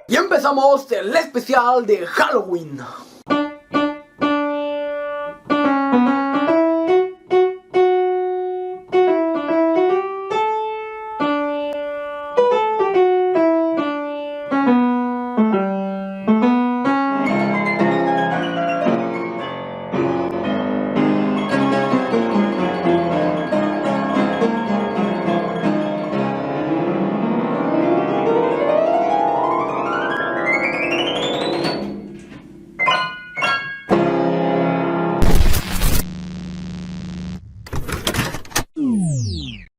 Y empezamos el especial de Halloween.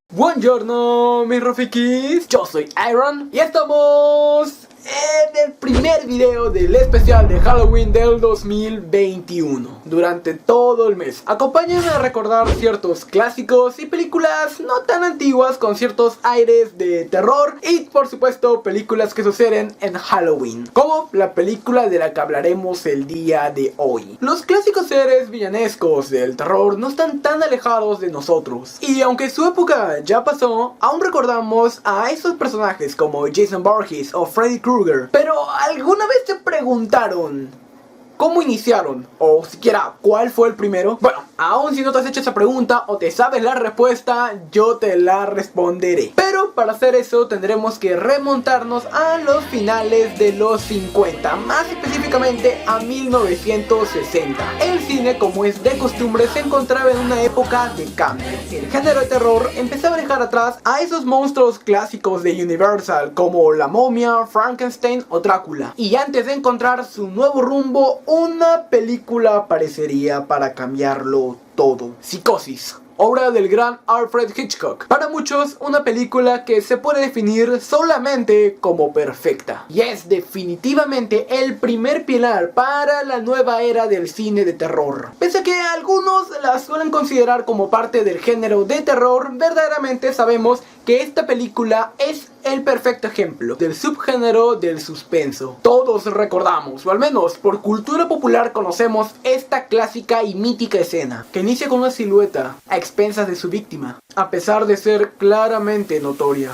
Buongiorno mis Rafikis, yo soy Iron y estamos en el primer video del especial de Halloween del 2021 durante todo el mes. Acompáñenme a recordar ciertos clásicos y películas no tan antiguas con ciertos aires de terror y por supuesto películas que suceden en Halloween, como la película de la que hablaremos el día de hoy. Los clásicos seres villanescos del terror no están tan alejados de nosotros y aunque su época ya pasó, aún recordamos a esos personajes como Jason Voorhees o Freddy Krueger. Pero ¿alguna vez te preguntaron cómo iniciaron? O siquiera ¿cuál fue el primero? Bueno, aún si no te has hecho esa pregunta o te sabes la respuesta, yo te la responderé. Pero para hacer eso tendremos que remontarnos a los finales de los 50, más específicamente a 1960. El cine, como es de costumbre, se encontraba en una época de cambio. El género de terror empezaba a dejar atrás a esos monstruos clásicos de Universal como la momia, Frankenstein o Drácula. Y antes de encontrar su nuevo rumbo, una película aparecería para cambiarlo todo. Psicosis, obra del gran Alfred Hitchcock. Para muchos, una película que se puede definir solamente como perfecta. Y es definitivamente el primer pilar para la nueva era del cine de terror. Pese a que algunos la suelen considerar como parte del género de terror, verdaderamente sabemos que esta película es el perfecto ejemplo del subgénero del suspenso. Todos recordamos, o al menos por cultura popular conocemos, esta clásica y mítica escena que inicia con una silueta a expensas de su víctima, a pesar de ser claramente notoria.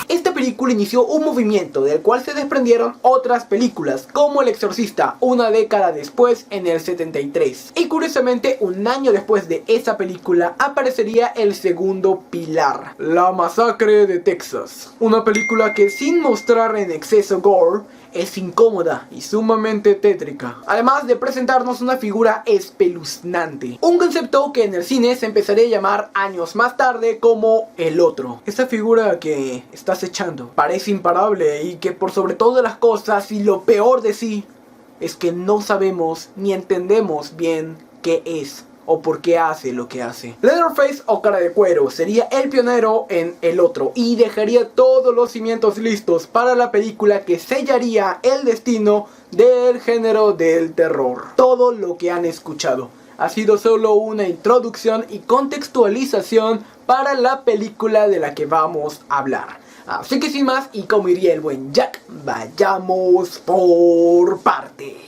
Esta película inició un movimiento del cual se desprendieron otras películas como El Exorcista una década después, en el 73. Y curiosamente, un año después de esa película aparecería el segundo pilar, La Masacre de Texas. Una película que, sin mostrar en exceso gore, es incómoda y sumamente tétrica, además de presentarnos una figura espeluznante, un concepto que en el cine se empezaría a llamar años más tarde como el otro. Esa figura que está acechando, parece imparable y que por sobre todas las cosas y lo peor de sí es que no sabemos ni entendemos bien qué es o por qué hace lo que hace. Leatherface o Cara de Cuero sería el pionero en El Otro y dejaría todos los cimientos listos para la película que sellaría el destino del género del terror. Todo lo que han escuchado ha sido solo una introducción y contextualización para la película de la que vamos a hablar. Así que sin más, y como diría el buen Jack, vayamos por partes.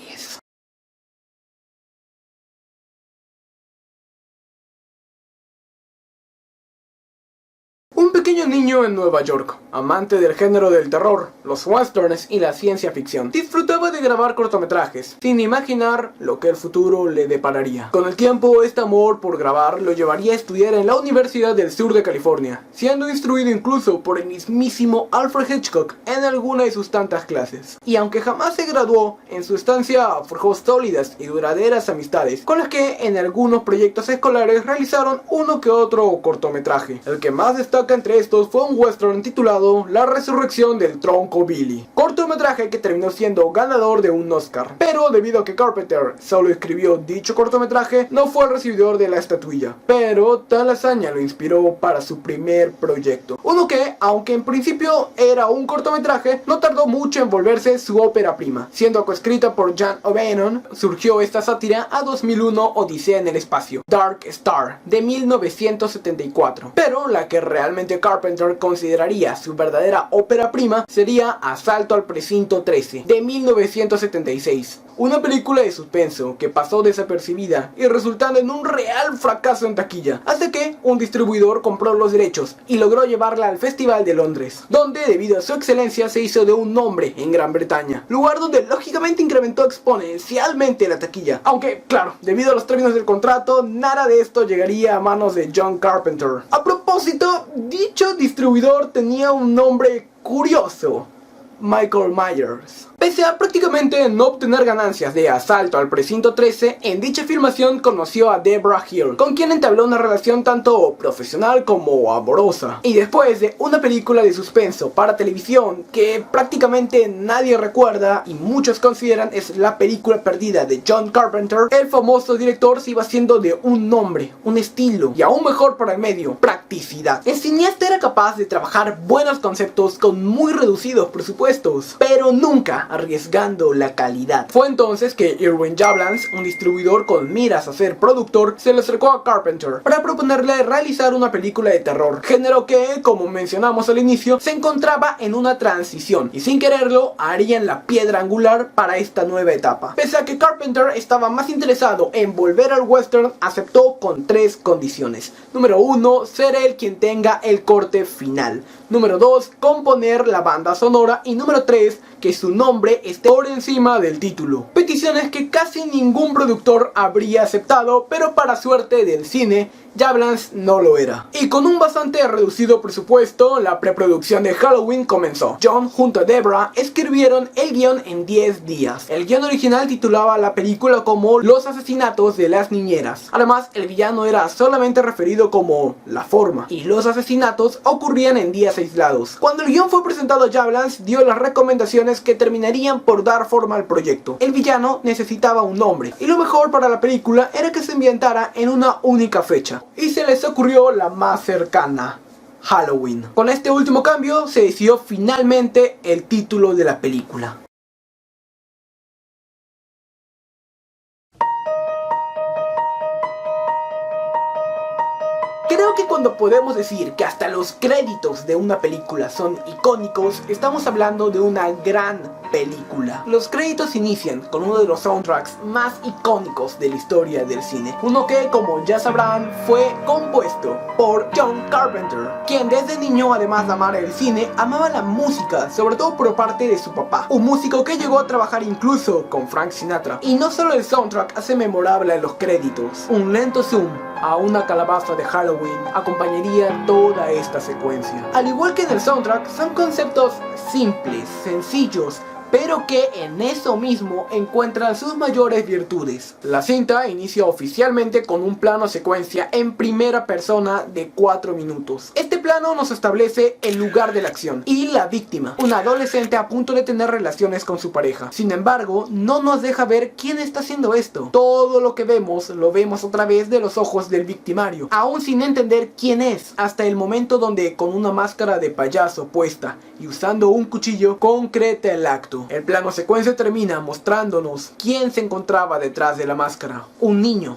Un pequeño niño en Nueva York, amante del género del terror, los westerns y la ciencia ficción, disfrutaba de grabar cortometrajes, sin imaginar lo que el futuro le depararía. Con el tiempo, este amor por grabar lo llevaría a estudiar en la Universidad del Sur de California, siendo instruido incluso por el mismísimo Alfred Hitchcock en alguna de sus tantas clases. Y aunque jamás se graduó, en su estancia forjó sólidas y duraderas amistades, con las que en algunos proyectos escolares realizaron uno que otro cortometraje. El que más destaca entre estos fue un western titulado La Resurrección del Tronco Billy, cortometraje que terminó siendo ganador de un Oscar. Pero debido a que Carpenter solo escribió dicho cortometraje, no fue el recibidor de la estatuilla. Pero tal hazaña lo inspiró para su primer proyecto, uno que, aunque en principio era un cortometraje, no tardó mucho en volverse su ópera prima. Siendo coescrita por Jan O'Bannon, surgió esta sátira a 2001 Odisea en el espacio, Dark Star, de 1974. Pero la que realmente Carpenter consideraría su verdadera ópera prima sería Asalto al Precinto 13, de 1976. una película de suspenso que pasó desapercibida y resultando en un real fracaso en taquilla, hasta que un distribuidor compró los derechos y logró llevarla al Festival de Londres, donde debido a su excelencia se hizo de un nombre en Gran Bretaña, lugar donde lógicamente incrementó exponencialmente la taquilla, aunque claro, debido a los términos del contrato, nada de esto llegaría a manos de John Carpenter. A propósito, dicho distribuidor tenía un nombre curioso: Michael Myers. Pese a prácticamente no obtener ganancias de Asalto al Precinto 13, en dicha filmación conoció a Deborah Hill, con quien entabló una relación tanto profesional como amorosa. Y después de una película de suspenso para televisión que prácticamente nadie recuerda y muchos consideran es la película perdida de John Carpenter, el famoso director se iba haciendo de un nombre, un estilo y aún mejor para el medio: practicidad. El cineasta era capaz de trabajar buenos conceptos con muy reducidos presupuestos, pero nunca arriesgando la calidad. Fue entonces que Irwin Yablans, un distribuidor con miras a ser productor, se le acercó a Carpenter para proponerle realizar una película de terror, género que, como mencionamos al inicio, se encontraba en una transición y sin quererlo harían la piedra angular para esta nueva etapa. Pese a que Carpenter estaba más interesado en volver al western, aceptó con 3 condiciones. Número 1, ser él quien tenga el corte final. Número 2, componer la banda sonora. Y número 3, que su nombre esté por encima del título. Peticiones que casi ningún productor habría aceptado, pero para suerte del cine, Yablans no lo era. Y con un bastante reducido presupuesto, la preproducción de Halloween comenzó. John junto a Deborah escribieron el guión en 10 días. El guión original titulaba la película como Los asesinatos de las niñeras. Además, el villano era solamente referido como La Forma, y los asesinatos ocurrían en días aislados. Cuando el guión fue presentado a Yablans, dio las recomendaciones que terminarían por dar forma al proyecto. El villano necesitaba un nombre, y lo mejor para la película era que se ambientara en una única fecha. Y se les ocurrió la más cercana: Halloween. Con este último cambio se decidió finalmente el título de la película. Creo que cuando podemos decir que hasta los créditos de una película son icónicos, estamos hablando de una gran película. Los créditos inician con uno de los soundtracks más icónicos de la historia del cine. Uno que, como ya sabrán, fue compuesto por John Carpenter, quien desde niño, además de amar el cine, amaba la música, sobre todo por parte de su papá, un músico que llegó a trabajar incluso con Frank Sinatra. Y no solo el soundtrack hace memorable a los créditos, un lento zoom a una calabaza de Halloween acompañaría toda esta secuencia. Al igual que en el soundtrack, son conceptos simples, sencillos, pero que en eso mismo encuentran sus mayores virtudes. La cinta inicia oficialmente con un plano secuencia en primera persona de 4 minutos. Este plano nos establece el lugar de la acción y la víctima, una adolescente a punto de tener relaciones con su pareja. Sin embargo, no nos deja ver quién está haciendo esto. Todo lo que vemos, lo vemos a través de los ojos del victimario, aún sin entender quién es, hasta el momento donde, con una máscara de payaso puesta y usando un cuchillo, concreta el acto. El plano secuencia termina mostrándonos quién se encontraba detrás de la máscara. Un niño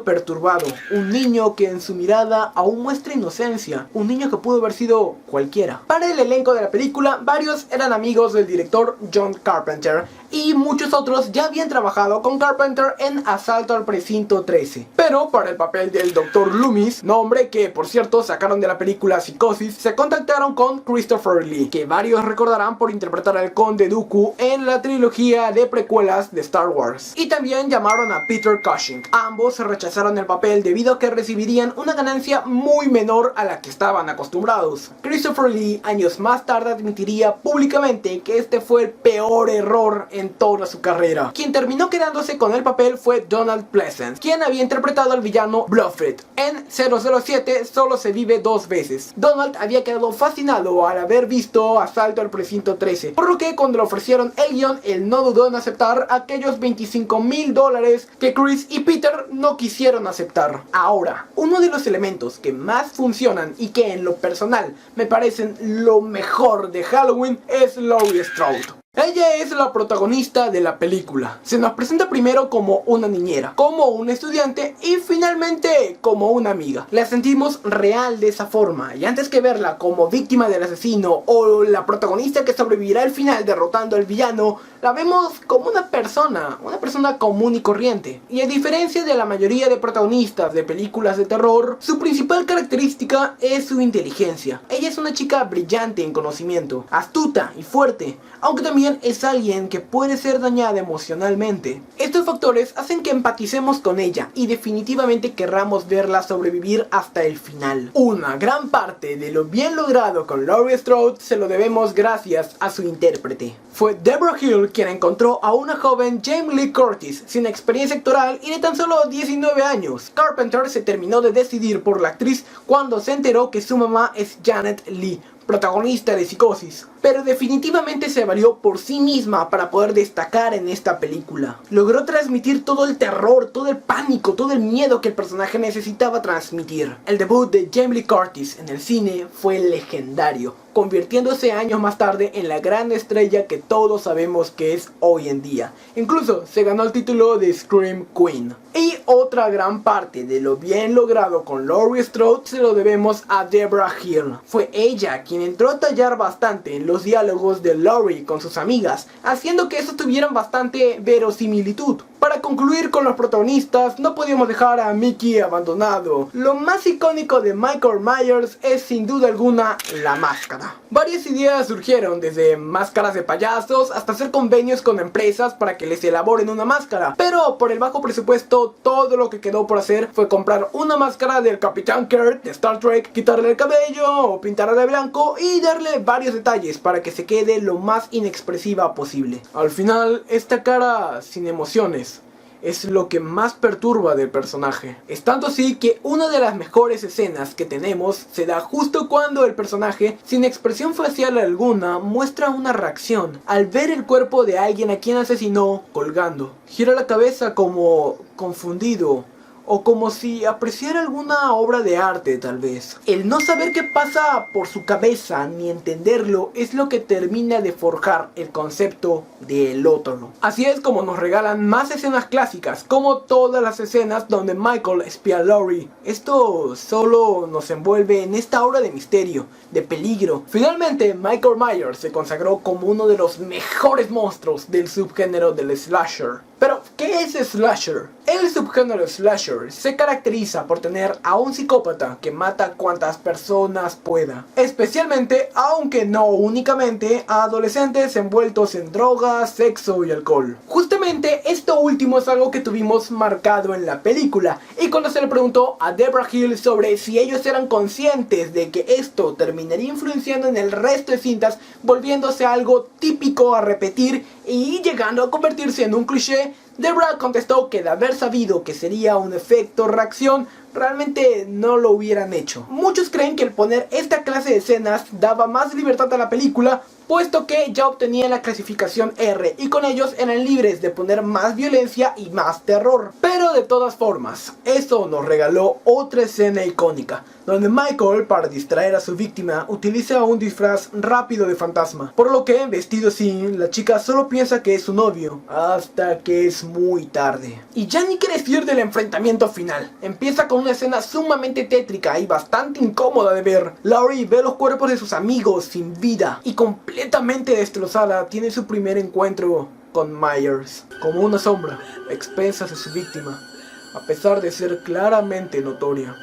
perturbado, un niño que en su mirada aún muestra inocencia, un niño que pudo haber sido cualquiera. Para el elenco de la película, varios eran amigos del director John Carpenter y muchos otros ya habían trabajado con Carpenter en Asalto al Precinto 13. Pero para el papel del Dr. Loomis, nombre que por cierto sacaron de la película Psicosis, se contactaron con Christopher Lee, que varios recordarán por interpretar al Conde Dooku en la trilogía de precuelas de Star Wars. Y también llamaron a Peter Cushing. Ambos rechazaron el papel debido a que recibirían una ganancia muy menor a la que estaban acostumbrados. Christopher Lee años más tarde admitiría públicamente que este fue el peor error en toda su carrera. Quien terminó quedándose con el papel fue Donald Pleasence, quien había interpretado al villano Blofeld en 007 Solo se vive 2 veces. Donald había quedado fascinado al haber visto Asalto al Precinto 13, por lo que cuando le ofrecieron el guión, él no dudó en aceptar aquellos $25,000 que Chris y Peter no quisieron aceptar. Ahora, uno de los elementos que más funcionan y que en lo personal me parecen lo mejor de Halloween es Laurie Strode. Ella es la protagonista de la película. Se nos presenta primero como una niñera, como un estudiante y finalmente como una amiga. La sentimos real de esa forma, y antes que verla como víctima del asesino o la protagonista que sobrevivirá al final derrotando al villano, la vemos como una persona común y corriente. Y a diferencia de la mayoría de protagonistas de películas de terror, su principal característica es su inteligencia. Ella es una chica brillante en conocimiento, astuta y fuerte, aunque también es alguien que puede ser dañada emocionalmente. Estos factores hacen que empaticemos con ella y definitivamente querramos verla sobrevivir hasta el final. Una gran parte de lo bien logrado con Laurie Strode se lo debemos gracias a su intérprete. Fue Deborah Hill quien encontró a una joven Jamie Lee Curtis sin experiencia actoral y de tan solo 19 años. Carpenter se terminó de decidir por la actriz cuando se enteró que su mamá es Janet Leigh, protagonista de Psicosis, pero definitivamente se valió por sí misma para poder destacar en esta película. Logró transmitir todo el terror, todo el pánico, todo el miedo que el personaje necesitaba transmitir. El debut de Jamie Lee Curtis en el cine fue legendario, convirtiéndose años más tarde en la gran estrella que todos sabemos que es hoy en día. Incluso se ganó el título de Scream Queen. Y otra gran parte de lo bien logrado con Laurie Strode se lo debemos a Deborah Hill. Fue ella quien entró a tallar bastante en los diálogos de Laurie con sus amigas, haciendo que estos tuvieran bastante verosimilitud. Para concluir con los protagonistas, no podíamos dejar a Mickey abandonado. Lo más icónico de Michael Myers es sin duda alguna la máscara. Varias ideas surgieron, desde máscaras de payasos hasta hacer convenios con empresas para que les elaboren una máscara. Pero por el bajo presupuesto, todo lo que quedó por hacer fue comprar una máscara del Capitán Kirk de Star Trek, quitarle el cabello o pintarla de blanco y darle varios detalles para que se quede lo más inexpresiva posible. Al final, esta cara sin emociones es lo que más perturba del personaje. Es tanto así que una de las mejores escenas que tenemos se da justo cuando el personaje, sin expresión facial alguna, muestra una reacción al ver el cuerpo de alguien a quien asesinó colgando. Gira la cabeza como confundido, o como si apreciara alguna obra de arte tal vez. El no saber qué pasa por su cabeza ni entenderlo es lo que termina de forjar el concepto del otro. Así es como nos regalan más escenas clásicas, como todas las escenas donde Michael espía a Laurie. Esto solo nos envuelve en esta aura de misterio, de peligro. Finalmente, Michael Myers se consagró como uno de los mejores monstruos del subgénero del slasher. Pero, ¿qué es slasher? El subgénero slasher se caracteriza por tener a un psicópata que mata cuantas personas pueda, especialmente, aunque no únicamente, a adolescentes envueltos en drogas, sexo y alcohol. Justamente esto último es algo que tuvimos marcado en la película, y cuando se le preguntó a Deborah Hill sobre si ellos eran conscientes de que esto terminaría influenciando en el resto de cintas, volviéndose algo típico a repetir y llegando a convertirse en un cliché, Deborah contestó que de haber sabido que sería un efecto reacción, realmente no lo hubieran hecho. Muchos creen que el poner esta clase de escenas daba más libertad a la película, puesto que ya obtenían la clasificación R y con ellos eran libres de poner más violencia y más terror. Pero de todas formas, eso nos regaló otra escena icónica, donde Michael, para distraer a su víctima, utiliza un disfraz rápido de fantasma, por lo que, vestido así, la chica solo piensa que es su novio, hasta que es muy tarde. Y ya ni qué decir del enfrentamiento final. Empieza con una escena sumamente tétrica y bastante incómoda de ver. Laurie ve los cuerpos de sus amigos sin vida y completamente destrozada tiene su primer encuentro con Myers, como una sombra, a expensas de su víctima, a pesar de ser claramente notoria.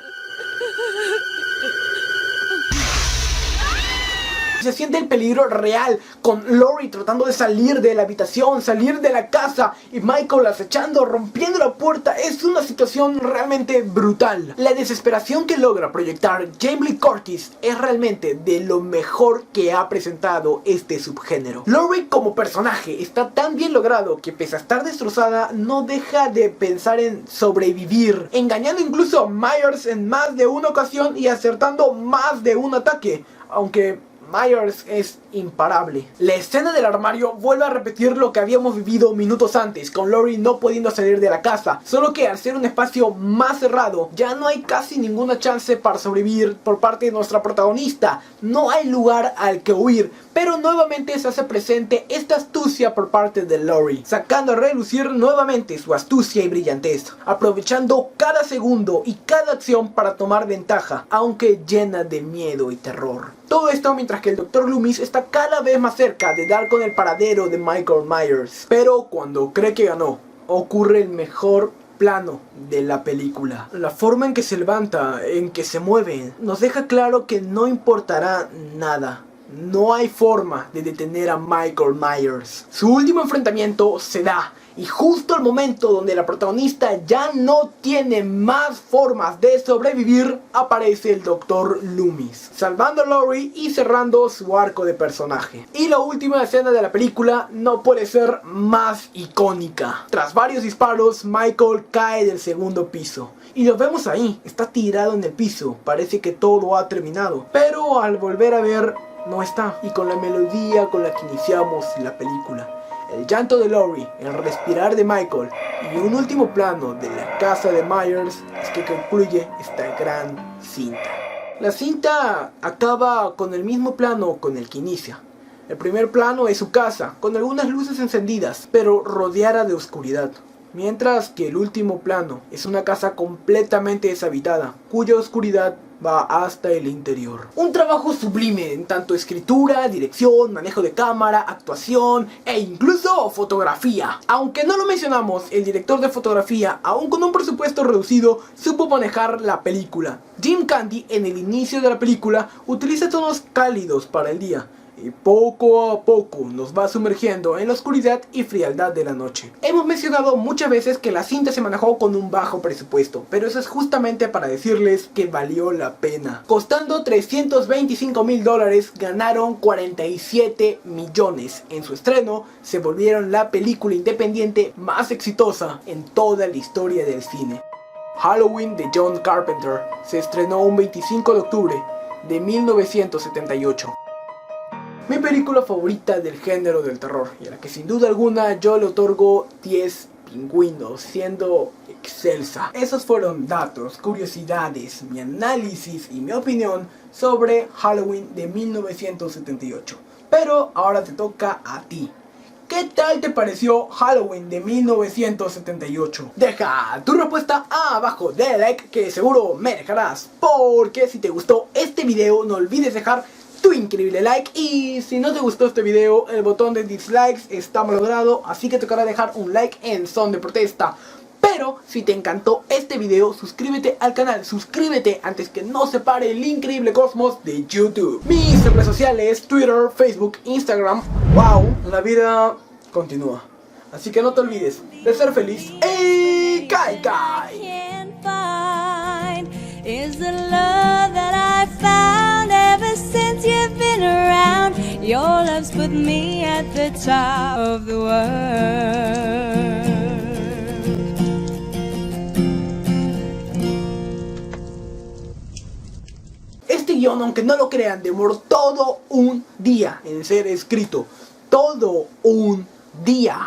Se siente el peligro real, con Laurie tratando de salir de la habitación, salir de la casa, y Michael acechando, rompiendo la puerta. Es una situación realmente brutal. La desesperación que logra proyectar Jamie Lee Curtis es realmente de lo mejor que ha presentado este subgénero. Laurie como personaje está tan bien logrado que, pese a estar destrozada, no deja de pensar en sobrevivir, engañando incluso a Myers en más de una ocasión y acertando más de un ataque, aunque Myers es imparable. La escena del armario vuelve a repetir lo que habíamos vivido minutos antes, con Laurie no pudiendo salir de la casa, solo que al ser un espacio más cerrado, ya no hay casi ninguna chance para sobrevivir por parte de nuestra protagonista. No hay lugar al que huir, pero nuevamente se hace presente esta astucia por parte de Laurie, sacando a relucir nuevamente su astucia y brillantez, aprovechando cada segundo y cada acción para tomar ventaja, aunque llena de miedo y terror. Todo esto mientras que el Dr. Loomis está cada vez más cerca de dar con el paradero de Michael Myers. Pero cuando cree que ganó, ocurre el mejor plano de la película. La forma en que se levanta, en que se mueve, nos deja claro que no importará nada. No hay forma de detener a Michael Myers. Su último enfrentamiento se da, y justo al momento donde la protagonista ya no tiene más formas de sobrevivir, aparece el Dr. Loomis, salvando a Laurie y cerrando su arco de personaje. Y la última escena de la película no puede ser más icónica. Tras varios disparos, Michael cae del segundo piso. Y lo vemos ahí, está tirado en el piso, parece que todo ha terminado. Pero al volver a ver, no está. Y con la melodía con la que iniciamos la película, el llanto de Laurie, el respirar de Michael y un último plano de la casa de Myers es que concluye esta gran cinta. La cinta acaba con el mismo plano con el que inicia. El primer plano es su casa, con algunas luces encendidas, pero rodeada de oscuridad. Mientras que el último plano es una casa completamente deshabitada, cuya oscuridad va hasta el interior. Un trabajo sublime en tanto escritura, dirección, manejo de cámara, actuación e incluso fotografía. Aunque no lo mencionamos, el director de fotografía, aún con un presupuesto reducido, supo manejar la película. Jim Candy, en el inicio de la película, utiliza tonos cálidos para el día, y poco a poco nos va sumergiendo en la oscuridad y frialdad de la noche. Hemos mencionado muchas veces que la cinta se manejó con un bajo presupuesto, pero eso es justamente para decirles que valió la pena. Costando $325,000, ganaron 47 millones. En su estreno, se volvieron la película independiente más exitosa en toda la historia del cine. Halloween de John Carpenter se estrenó un 25 de octubre de 1978. Mi película favorita del género del terror, y a la que sin duda alguna yo le otorgo 10 pingüinos, siendo excelsa. Esos fueron datos, curiosidades, mi análisis y mi opinión sobre Halloween de 1978. Pero ahora te toca a ti. ¿Qué tal te pareció Halloween de 1978? Deja tu respuesta abajo del like, que seguro me dejarás, porque si te gustó este video no olvides dejar tu increíble like, y si no te gustó este video, el botón de dislikes está malogrado, así que tocará dejar un like en son de protesta. Pero si te encantó este video, suscríbete al canal, suscríbete antes que no se pare el increíble cosmos de YouTube. Mis redes sociales, Twitter, Facebook, Instagram. Wow, la vida continúa, así que no te olvides de ser feliz y kai kai. Is the love that I found ever since you've been around. Your love's put me at the top of the world. Este guión, aunque no lo crean, demoró todo un día en ser escrito. Todo un día.